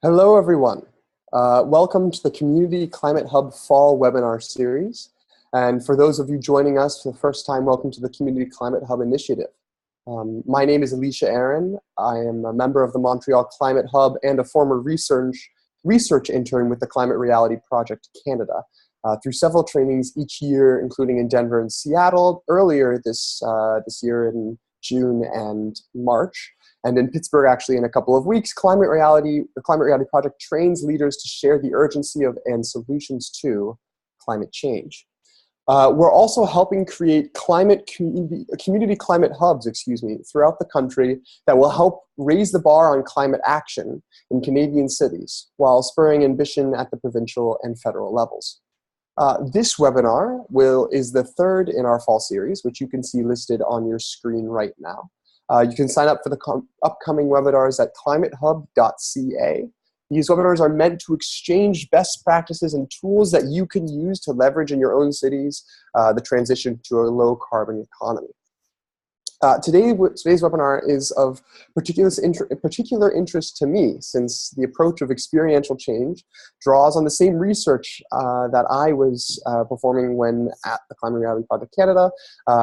Hello, everyone. Welcome to the Community Climate Hub Fall webinar series. And for those of you joining us for the first time, welcome to the Community Climate Hub Initiative. My name is Alicia Aaron. I am a member of the Montreal Climate Hub and a former research intern with the Climate Reality Project Canada. Through several trainings each year, including in Denver and Seattle earlier this year in June and March. And in Pittsburgh, actually, in a couple of weeks, the Climate Reality Project trains leaders to share the urgency of and solutions to climate change. We're also helping create community climate hubs, throughout the country that will help raise the bar on climate action in Canadian cities while spurring ambition at the provincial and federal levels. This webinar is the third in our fall series, which you can see listed on your screen right now. You can sign up for the upcoming webinars at climatehub.ca. These webinars are meant to exchange best practices and tools that you can use to leverage in your own cities the transition to a low carbon economy. Today's webinar is of particular interest to me, since the approach of experiential change draws on the same research that I was performing when at the Climate Reality Project Canada,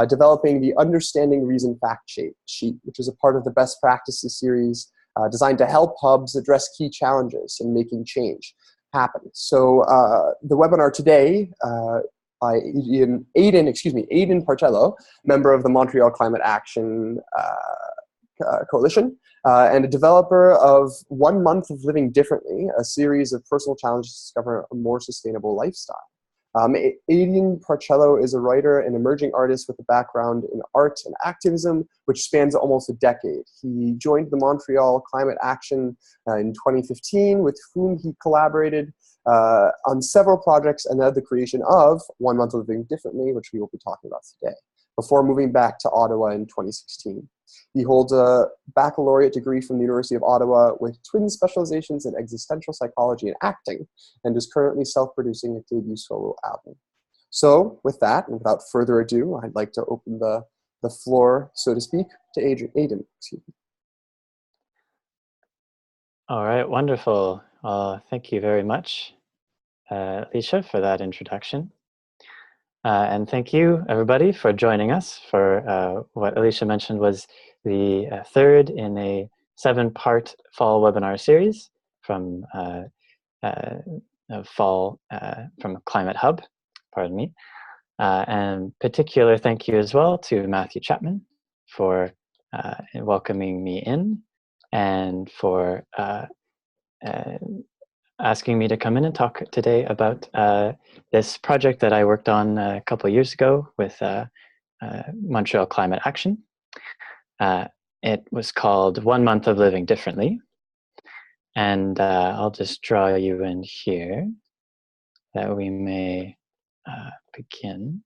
developing the Understanding Reason Fact Sheet, which is a part of the Best Practices series designed to help hubs address key challenges in making change happen. So the webinar today by Aidan Parcello, member of the Montreal Climate Action Coalition, and a developer of 1 Month of Living Differently, a series of personal challenges to discover a more sustainable lifestyle. Aidan Parcello is a writer and emerging artist with a background in art and activism, which spans almost a decade. He joined the Montreal Climate Action in 2015, with whom he collaborated on several projects and led the creation of 1 Month of Living Differently, which we will be talking about today, before moving back to Ottawa in 2016. He holds a baccalaureate degree from the University of Ottawa with twin specializations in existential psychology and acting, and is currently self-producing a debut solo album. So with that, and without further ado, I'd like to open the floor, so to speak, to Aidan. All right, wonderful. Thank you very much, Alicia, for that introduction. And thank you, everybody, for joining us for what Alicia mentioned was the third in a 7-part fall webinar series from from Climate Hub, pardon me. And particular thank you as well to Matthew Chapman for welcoming me in and for asking me to come in and talk today about this project that I worked on a couple of years ago with Montreal Climate Action. It was called 1 Month of Living Differently. And I'll just draw you in here that we may begin.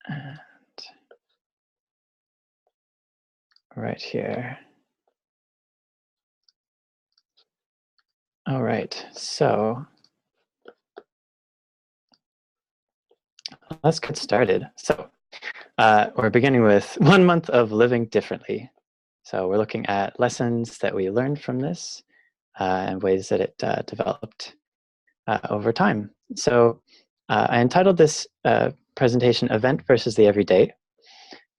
And right here. All right, so let's get started. So we're beginning with 1 month of living differently. So we're looking at lessons that we learned from this and ways that it developed over time. So I entitled this presentation Event versus the Everyday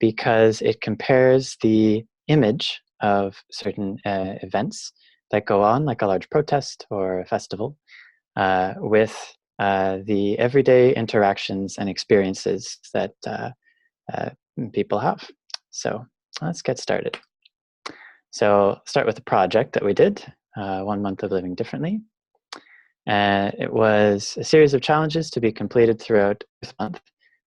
because it compares the image of certain events that go on, like a large protest or a festival, with the everyday interactions and experiences that people have. So let's get started. So start with the project that we did, 1 Month of Living Differently. It was a series of challenges to be completed throughout this month,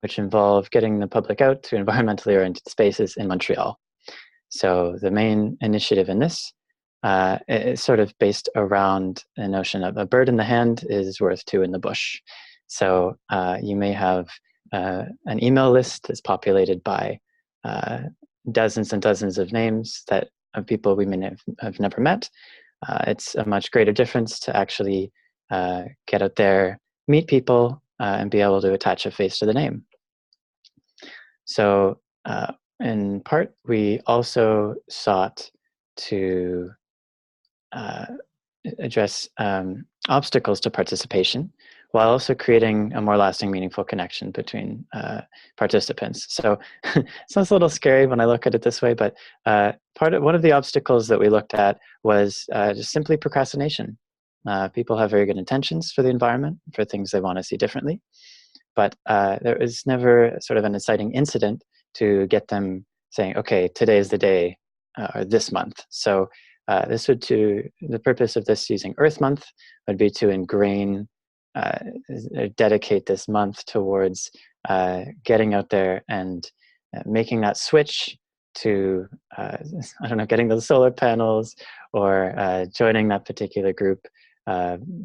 which involved getting the public out to environmentally oriented spaces in Montreal. So the main initiative in this is sort of based around the notion of a bird in the hand is worth 2 in the bush. So you may have an email list that's populated by dozens and dozens of names of people we may have never met. It's a much greater difference to actually get out there, meet people, and be able to attach a face to the name. So in part, we also sought to address obstacles to participation while also creating a more lasting, meaningful connection between participants. So it sounds a little scary when I look at it this way, but one of the obstacles that we looked at was just simply procrastination. People have very good intentions for the environment, for things they want to see differently, but there was never sort of an inciting incident to get them saying, okay, today is the day, or this month. So the purpose of this using Earth Month would be to ingrain, dedicate this month towards getting out there and making that switch to, I don't know, getting those solar panels or joining that particular group,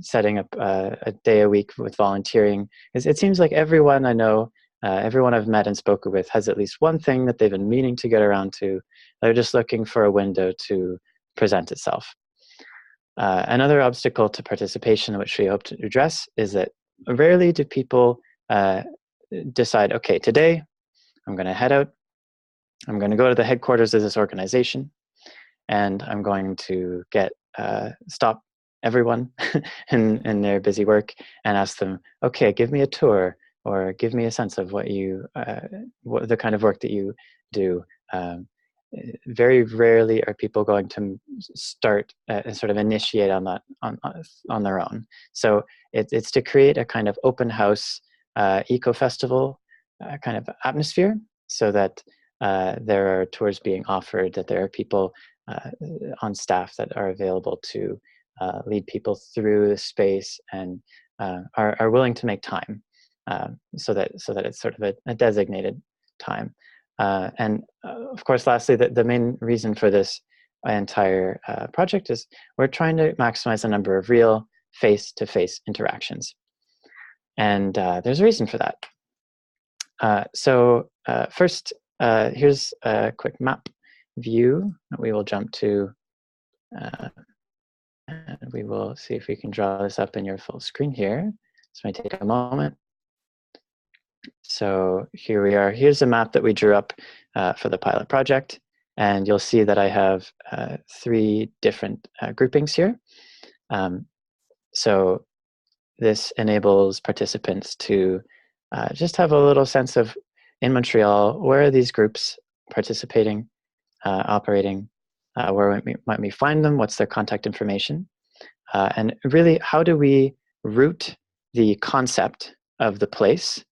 setting up a day a week with volunteering. It seems like everyone I know, everyone I've met and spoken with has at least one thing that they've been meaning to get around to. They're just looking for a window to present itself. Another obstacle to participation, which we hope to address, is that rarely do people decide, okay, today I'm going to head out, I'm going to go to the headquarters of this organization, and I'm going to stop everyone in their busy work and ask them, okay, give me a tour or give me a sense of what the kind of work that you do. Very rarely are people going to start and sort of initiate on that on their own. So it's to create a kind of open house eco festival kind of atmosphere, so that there are tours being offered, that there are people on staff that are available to lead people through the space and are willing to make time, so that it's sort of a designated time. And of course, lastly, the main reason for this entire project is we're trying to maximize the number of real face-to-face interactions. And there's a reason for that. So first, here's a quick map view that we will jump to. And we will see if we can draw this up in your full screen here. This might take a moment. So here we are. Here's a map that we drew up for the pilot project. And you'll see that I have 3 different groupings here. So this enables participants to just have a little sense of, in Montreal, where are these groups participating, operating, where might we find them, what's their contact information, and really, how do we root the concept of the place,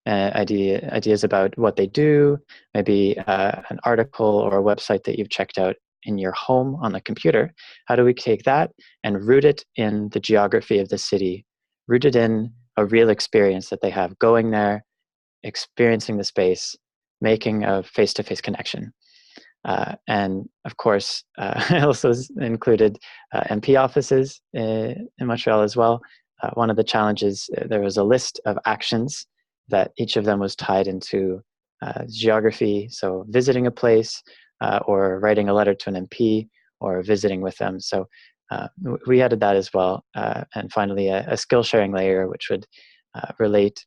ideas about what they do, maybe an article or a website that you've checked out in your home on the computer. How do we take that and root it in the geography of the city, root it in a real experience that they have, going there, experiencing the space, making a face-to-face connection. And of course, I also included MP offices in Montreal as well. One of the challenges, there was a list of actions that each of them was tied into geography. So visiting a place, or writing a letter to an MP, or visiting with them. So we added that as well. And finally, a skill sharing layer, which would relate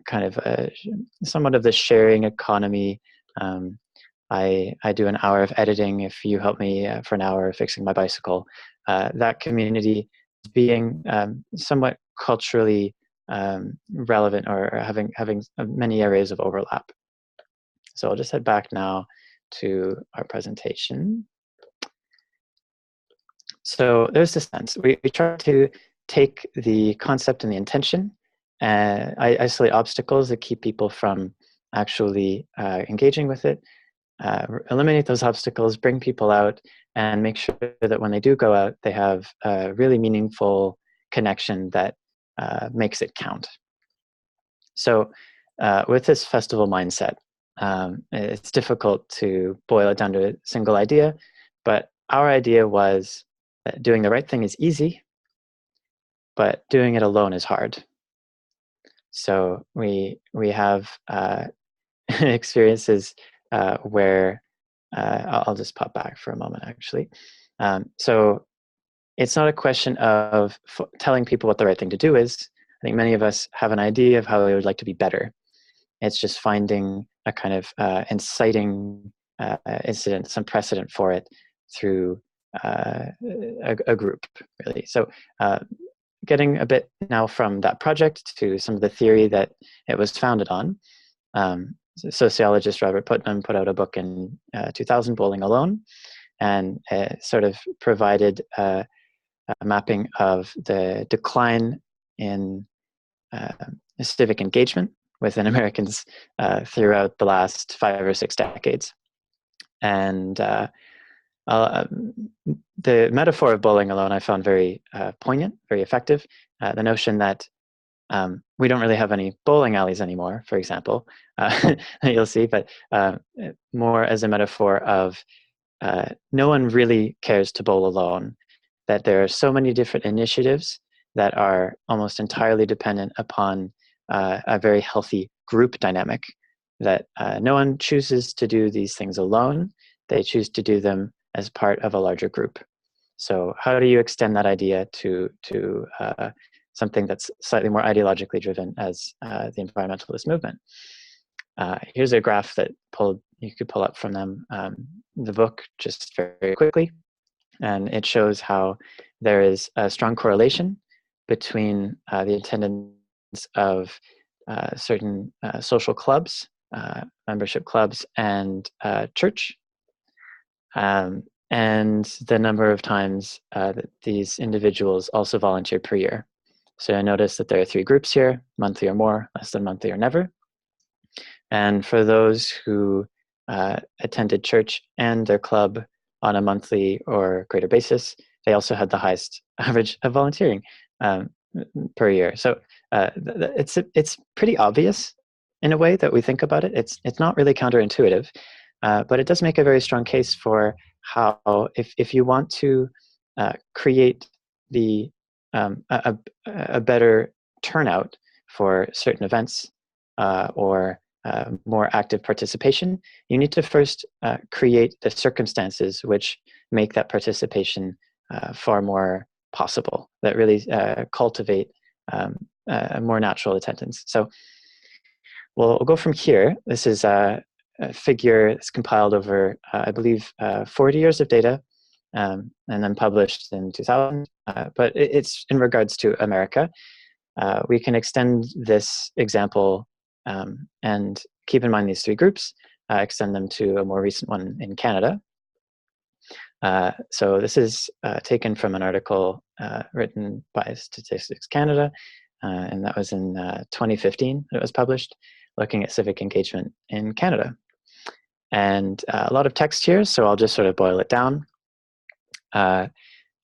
kind of somewhat of the sharing economy. I do an hour of editing if you help me for an hour fixing my bicycle. That community being somewhat culturally relevant, or having many areas of overlap. So I'll just head back now to our presentation. So there's the sense. We try to take the concept and the intention, and isolate obstacles that keep people from actually engaging with it, eliminate those obstacles, bring people out, and make sure that when they do go out, they have a really meaningful connection that makes it count. So with this festival mindset, it's difficult to boil it down to a single idea, but our idea was that doing the right thing is easy, but doing it alone is hard. So we have experiences where I'll just pop back for a moment, actually. So it's not a question of telling people what the right thing to do is. I think many of us have an idea of how we would like to be better. It's just finding a kind of inciting incident, some precedent for it through a group, really. So getting a bit now from that project to some of the theory that it was founded on. Sociologist Robert Putnam put out a book in 2000, Bowling Alone, and sort of provided a mapping of the decline in civic engagement within Americans throughout the last 5 or 6 decades. And the metaphor of bowling alone I found very poignant, very effective. The notion that we don't really have any bowling alleys anymore, for example, you'll see, but more as a metaphor of no one really cares to bowl alone, that there are so many different initiatives that are almost entirely dependent upon a very healthy group dynamic, that no one chooses to do these things alone. They choose to do them as part of a larger group. So how do you extend that idea to something that's slightly more ideologically driven as the environmentalist movement? Here's a graph that you could pull up from them, the book, just very quickly. And it shows how there is a strong correlation between the attendance of certain social clubs, membership clubs, and church, and the number of times that these individuals also volunteer per year. So I notice that there are 3 groups here: monthly or more, less than monthly, or never. And for those who attended church and their club on a monthly or greater basis, they also had the highest average of volunteering per year. So it's pretty obvious in a way that we think about it. It's not really counterintuitive, but it does make a very strong case for how if you want to create a better turnout for certain events or more active participation, you need to first create the circumstances which make that participation far more possible, that really cultivate a more natural attendance. So we'll go from here. This is a figure that's compiled over, I believe, 40 years of data, and then published in 2000. But it's in regards to America. We can extend this example and keep in mind these 3 groups, extend them to a more recent one in Canada. So this is taken from an article written by Statistics Canada, and that was in 2015 that it was published, looking at civic engagement in Canada. And a lot of text here, so I'll just sort of boil it down.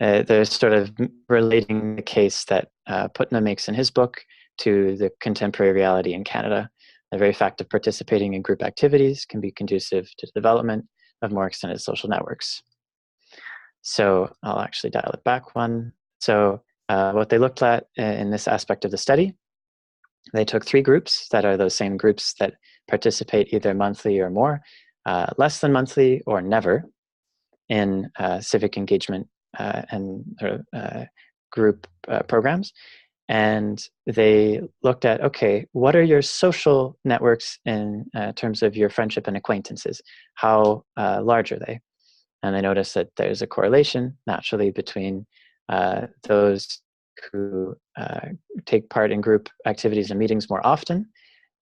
There's sort of relating the case that Putnam makes in his book to the contemporary reality in Canada. The very fact of participating in group activities can be conducive to the development of more extended social networks. So I'll actually dial it back one. So what they looked at in this aspect of the study, they took 3 groups that are those same groups that participate either monthly or more, less than monthly or never in civic engagement and group programs. And they looked at, okay, what are your social networks in terms of your friendship and acquaintances? How large are they? And they noticed that there's a correlation naturally between those who take part in group activities and meetings more often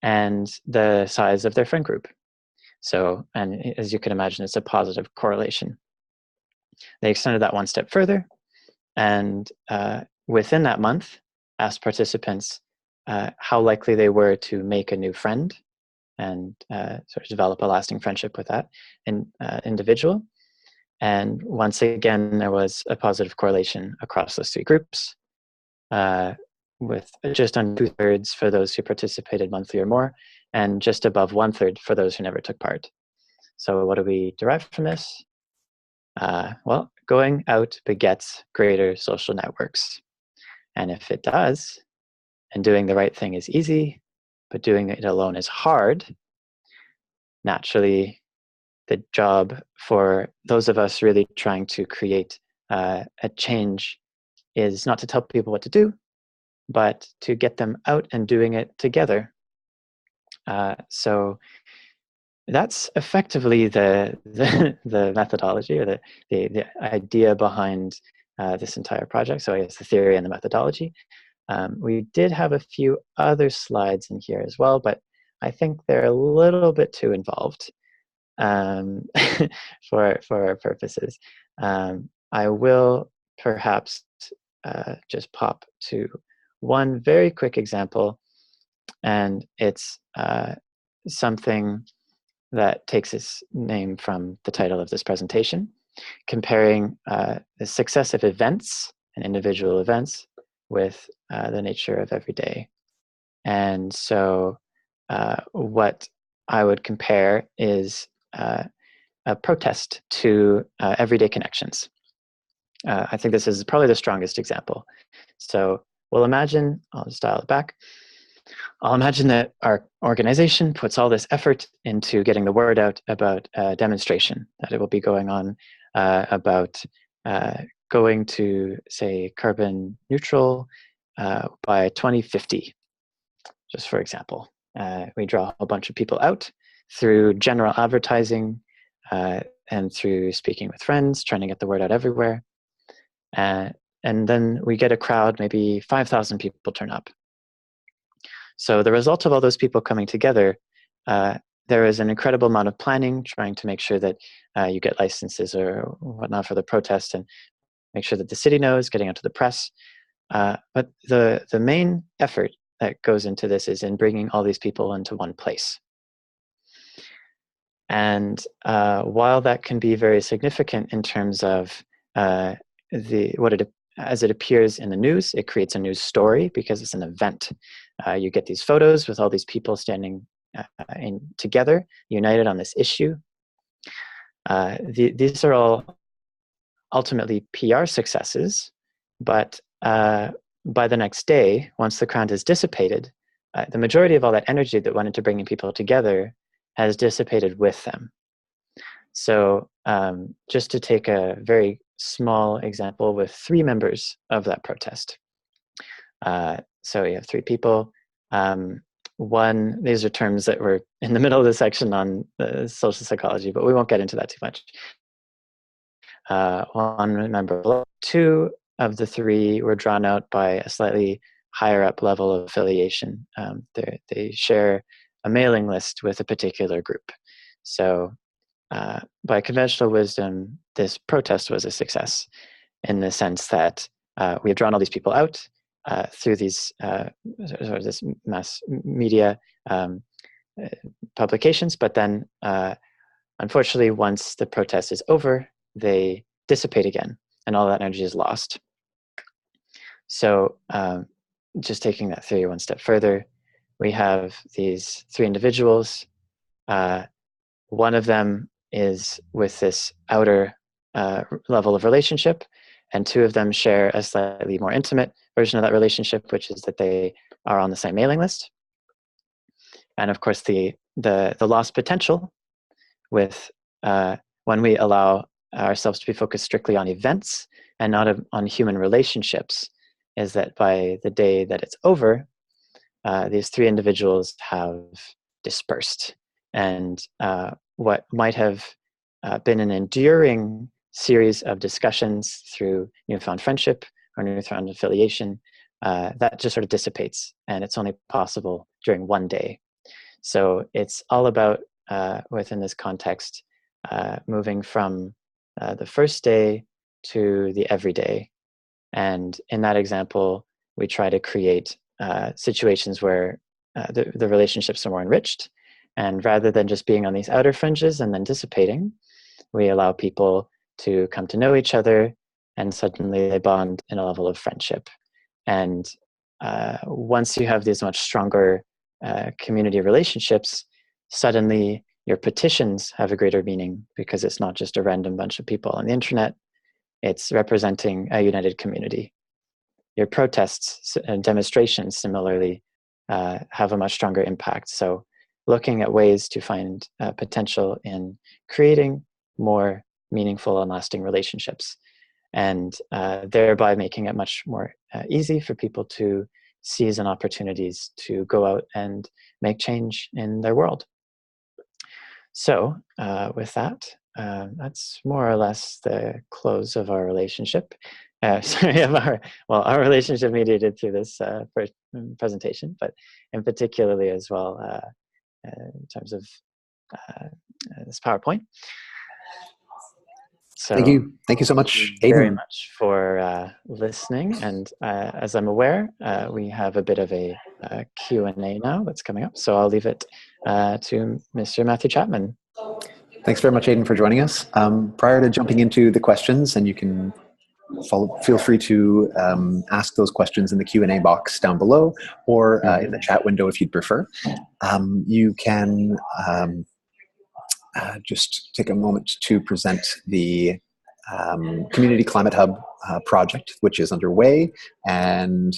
and the size of their friend group. So, and as you can imagine, it's a positive correlation. They extended that one step further, and within that month, asked participants how likely they were to make a new friend and sort of develop a lasting friendship with that individual. And once again, there was a positive correlation across those 3 groups, with just under 2/3 for those who participated monthly or more, and just above 1/3 for those who never took part. So what do we derive from this? Well, going out begets greater social networks. And if it does, and doing the right thing is easy, but doing it alone is hard, naturally, the job for those of us really trying to create a change is not to tell people what to do, but to get them out and doing it together. So that's effectively the methodology, or the idea behind this entire project. So I guess the theory and the methodology. We did have a few other slides in here as well, but I think they're a little bit too involved um, for our purposes. I will perhaps just pop to one very quick example, and it's something that takes its name from the title of this presentation, comparing the successive events and individual events with the nature of everyday. And so what I would compare is a protest to everyday connections. I think this is probably the strongest example. So we'll imagine, I'll just dial it back. I'll imagine that our organization puts all this effort into getting the word out about a demonstration that it will be going on about going to, say, carbon neutral by 2050, just for example. We draw a bunch of people out through general advertising and through speaking with friends, trying to get the word out everywhere. And then we get a crowd, maybe 5,000 people turn up. So the result of all those people coming together, there is an incredible amount of planning, trying to make sure that you get licenses or whatnot for the protest, and make sure that the city knows, getting out to the press. But the main effort that goes into this is in bringing all these people into one place. And while that can be very significant in terms of as it appears in the news, it creates a news story because it's an event. You get these photos with all these people standing together, united on this issue. These are all ultimately PR successes, but by the next day, once the crowd has dissipated, the majority of all that energy that went into bringing people together has dissipated with them. So just to take a very small example with 3 members of that protest. So you have 3 people. One, these are terms that were in the middle of the section on social psychology, but we won't get into that too much. One member. 2 of the 3 were drawn out by a slightly higher up level of affiliation. They share a mailing list with a particular group. So by conventional wisdom, this protest was a success in the sense that we have drawn all these people out through these this mass media publications, but then unfortunately, once the protest is over, they dissipate again, and all that energy is lost. So just taking that theory one step further, we have these 3 individuals. One of them is with this outer level of relationship, and 2 of them share a slightly more intimate version of that relationship, which is that they are on the same mailing list. And of course, the lost potential with when we allow ourselves to be focused strictly on events and not on human relationships is that by the day that it's over, these 3 individuals have dispersed. And what might have been an enduring series of discussions through newfound friendship or newfound affiliation, that just sort of dissipates, and it's only possible during one day. So it's all about, within this context, moving from the first day to the everyday. And in that example, we try to create situations where the relationships are more enriched. And rather than just being on these outer fringes and then dissipating, we allow people to come to know each other, and suddenly they bond in a level of friendship. And once you have these much stronger community relationships, suddenly your petitions have a greater meaning, because it's not just a random bunch of people on the internet, it's representing a united community. Your protests and demonstrations similarly have a much stronger impact. So looking at ways to find potential in creating more meaningful and lasting relationships, and thereby making it much more easy for people to seize on opportunities to go out and make change in their world. So with that, that's more or less the close of our relationship. Sorry, of our relationship mediated through this first presentation, but in particularly as well in terms of this PowerPoint. So thank you so much, Aidan. Very Aidan. much for listening. And as I'm aware, we have a bit of a Q&A now that's coming up. So I'll leave it to Mr. Matthew Chapman. Thanks very much, Aidan, for joining us. Prior to jumping into the questions, and you can feel free to ask those questions in the Q&A box down below, or in the chat window if you'd prefer. You can just take a moment to present the Community Climate Hub project, which is underway. And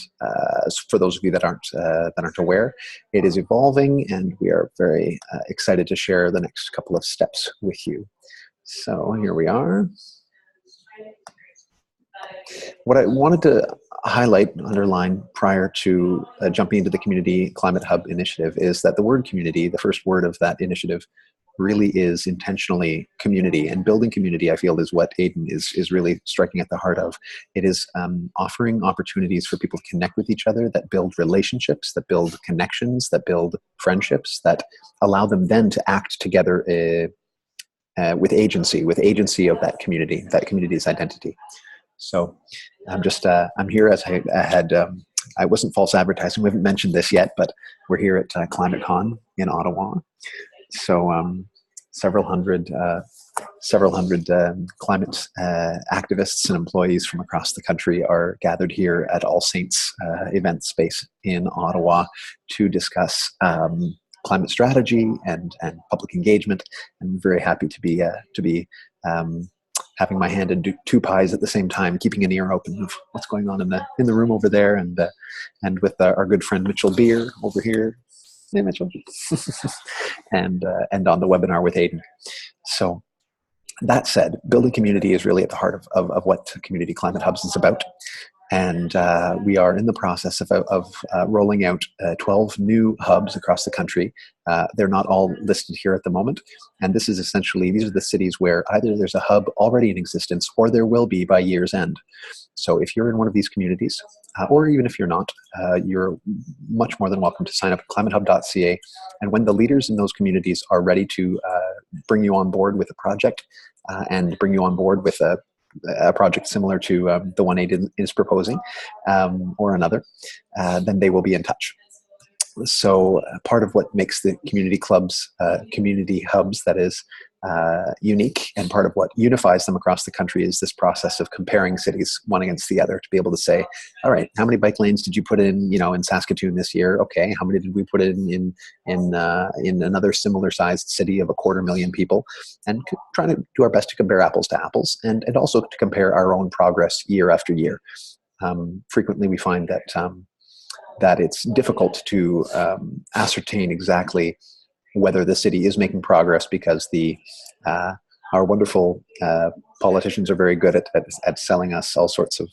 for those of you that aren't aware, it is evolving, and we are very excited to share the next couple of steps with you. So here we are. What I wanted to highlight, underline prior to jumping into the Community Climate Hub initiative is that the word community, the first word of that initiative, really is intentionally community. And building community, I feel, is what Aidan is really striking at the heart of. It is offering opportunities for people to connect with each other, that build relationships, that build connections, that build friendships, that allow them then to act together with agency of that community's identity. So I'm here as I had, I wasn't false advertising. We haven't mentioned this yet, but we're here at ClimateCon in Ottawa. So several hundred climate activists and employees from across the country are gathered here at All Saints event space in Ottawa to discuss climate strategy and public engagement. I'm very happy to be having my hand in two pies at the same time, keeping an ear open of what's going on in the room over there, and with our good friend Mitchell Beer over here. Hey, Mitchell. and on the webinar with Aidan. So that said, building community is really at the heart of what Community Climate Hubs is about. And we are in the process of rolling out 12 new hubs across the country. They're not all listed here at the moment. And this is essentially, these are the cities where either there's a hub already in existence or there will be by year's end. So if you're in one of these communities, or even if you're not, you're much more than welcome to sign up at climatehub.ca. And when the leaders in those communities are ready to bring you on board with a project and bring you on board with a project similar to the one Aidan is proposing, or another, then they will be in touch. So part of what makes the community clubs, community hubs, that is, unique, and part of what unifies them across the country is this process of comparing cities one against the other, to be able to say, all right, how many bike lanes did you put in Saskatoon this year? Okay, how many did we put in another similar sized city of 250,000 people? And trying to do our best to compare apples to apples, and also to compare our own progress year after year. Frequently we find that it's difficult to ascertain exactly whether the city is making progress, because our wonderful politicians are very good at selling us all sorts of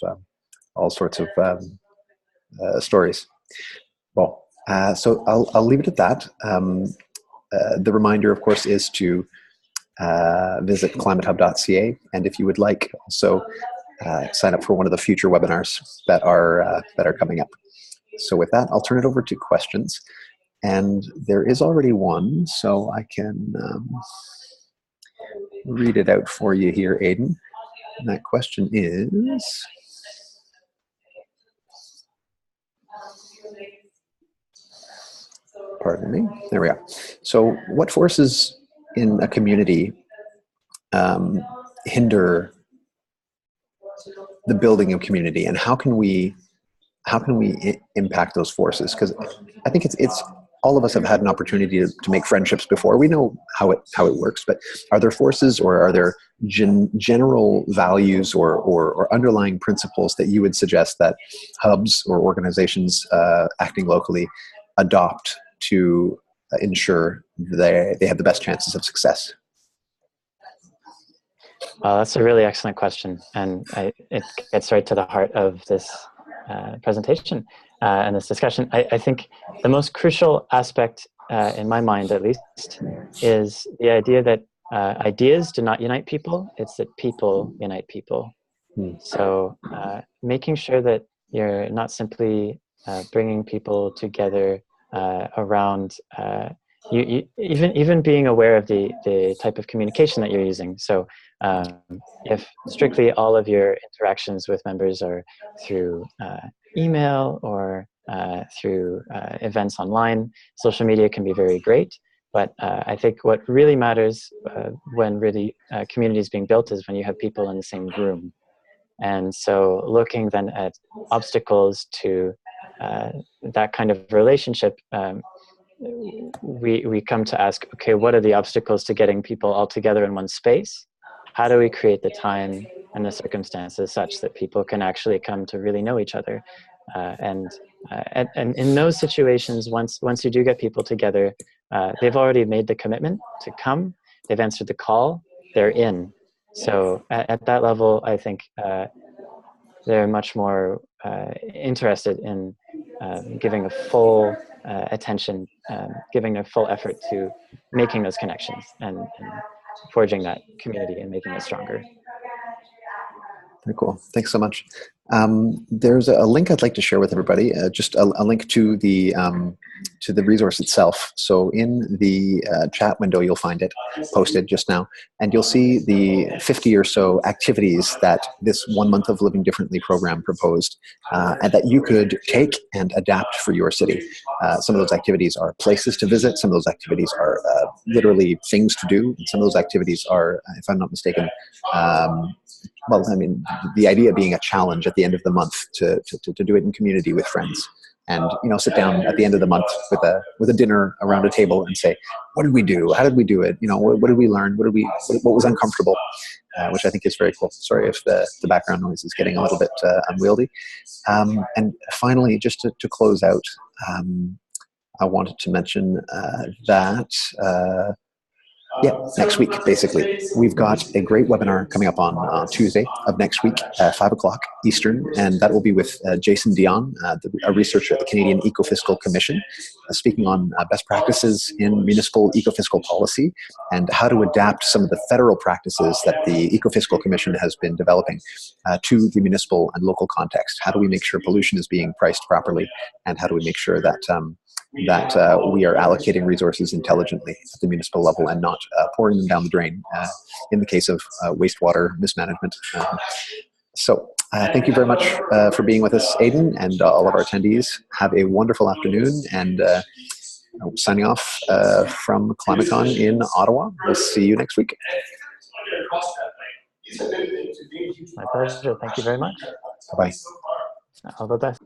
stories. Well, so I'll leave it at that. The reminder, of course, is to visit climatehub.ca, and if you would like, also sign up for one of the future webinars that are coming up. So with that, I'll turn it over to questions. And there is already one, so I can read it out for you here, Aidan. And that question is, pardon me, there we are. So what forces in a community hinder the building of community, and how can we impact those forces? Because I think it's all of us have had an opportunity to make friendships before. We know how it works, but are there forces, or are there general values or underlying principles that you would suggest that hubs or organizations acting locally adopt to ensure they have the best chances of success? That's a really excellent question, and it gets right to the heart of this presentation and this discussion. I think the most crucial aspect in my mind at least, is the idea that ideas do not unite people, it's that people unite people. So making sure that you're not simply bringing people together around even being aware of the type of communication that you're using. So if strictly all of your interactions with members are through email or through events online, social media can be very great. But I think what really matters when really community is being built is when you have people in the same room. And so looking then at obstacles to that kind of relationship, we come to ask, okay, what are the obstacles to getting people all together in one space? How do we create the time and the circumstances such that people can actually come to really know each other? And in those situations, once you do get people together, they've already made the commitment to come, they've answered the call, they're in. So at that level, I think they're much more interested in giving a full attention, giving a full effort to making those connections and forging that community and making it stronger. Very cool. Thanks so much. There's a link I'd like to share with everybody, just a link to the resource itself. So in the chat window, you'll find it posted just now, and you'll see the 50 or so activities that this 1 month of Living Differently program proposed, and that you could take and adapt for your city. Some of those activities are places to visit. Some of those activities are literally things to do. And some of those activities are, if I'm not mistaken, well, I mean, the idea being a challenge at the end of the month to do it in community with friends, and sit down at the end of the month with a dinner around a table and say, what did we do? How did we do it? What did we learn? What was uncomfortable? Which I think is very cool. Sorry if the background noise is getting a little bit unwieldy. And finally, just to close out, I wanted to mention that. Next week, basically. We've got a great webinar coming up on Tuesday of next week, 5 o'clock Eastern, and that will be with Jason Dion, a researcher at the Canadian Ecofiscal Commission, speaking on best practices in municipal ecofiscal policy and how to adapt some of the federal practices that the Ecofiscal Commission has been developing to the municipal and local context. How do we make sure pollution is being priced properly, and how do we make sure that we are allocating resources intelligently at the municipal level and not pouring them down the drain in the case of wastewater mismanagement. So thank you very much for being with us, Aidan, and all of our attendees. Have a wonderful afternoon, and signing off from ClimateCon in Ottawa. We'll see you next week. My pleasure. Thank you very much. Bye-bye. All the best.